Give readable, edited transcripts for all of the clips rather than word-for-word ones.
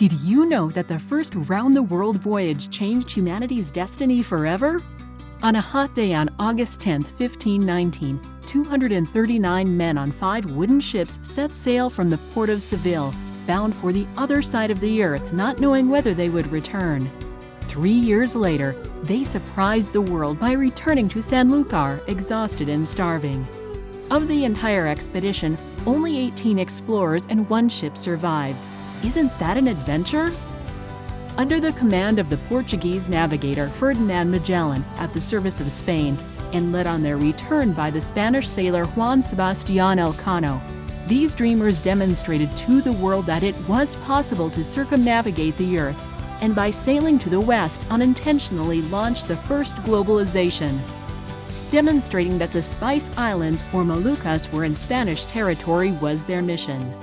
Did you know that the first round-the-world voyage changed humanity's destiny forever? On a hot day on August 10, 1519, 239 men on 5 wooden ships set sail from the port of Seville, bound for the other side of the earth, not knowing whether they would return. 3 years later, they surprised the world by returning to Sanlúcar, exhausted and starving. Of the entire expedition, only 18 explorers and 1 ship survived. Isn't that an adventure? Under the command of the Portuguese navigator Ferdinand Magellan at the service of Spain, and led on their return by the Spanish sailor Juan Sebastián Elcano, these dreamers demonstrated to the world that it was possible to circumnavigate the Earth, and by sailing to the west unintentionally launched the first globalization, demonstrating that the Spice Islands, or Moluccas, were in Spanish territory was their mission.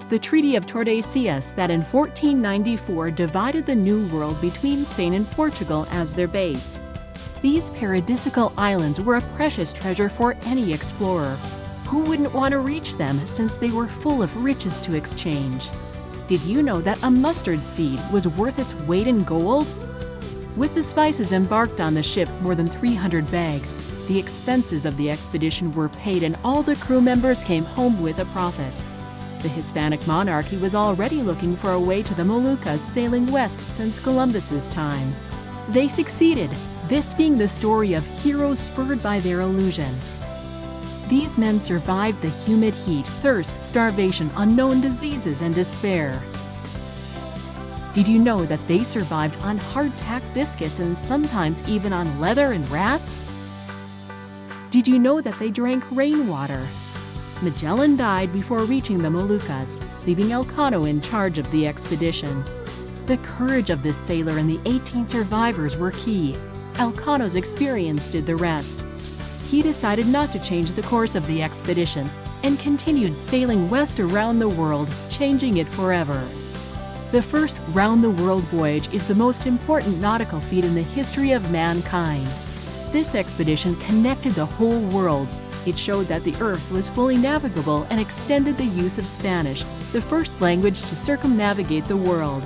The Treaty of Tordesillas that in 1494 divided the New World between Spain and Portugal as their base. These paradisical islands were a precious treasure for any explorer. Who wouldn't want to reach them since they were full of riches to exchange? Did you know that a mustard seed was worth its weight in gold? With the spices embarked on the ship, more than 300 bags, the expenses of the expedition were paid and all the crew members came home with a profit. The Hispanic monarchy was already looking for a way to the Moluccas, sailing west since Columbus's time. They succeeded, this being the story of heroes spurred by their illusion. These men survived the humid heat, thirst, starvation, unknown diseases, and despair. Did you know that they survived on hardtack biscuits and sometimes even on leather and rats? Did you know that they drank rainwater? Magellan died before reaching the Moluccas, leaving Elcano in charge of the expedition. The courage of this sailor and the 18 survivors were key. Elcano's experience did the rest. He decided not to change the course of the expedition and continued sailing west around the world, changing it forever. The first round-the-world voyage is the most important nautical feat in the history of mankind. This expedition connected the whole world. It showed that the Earth was fully navigable and extended the use of Spanish, the first language to circumnavigate the world.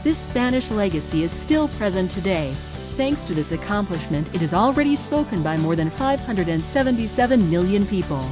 This Spanish legacy is still present today. Thanks to this accomplishment, it is already spoken by more than 577 million people.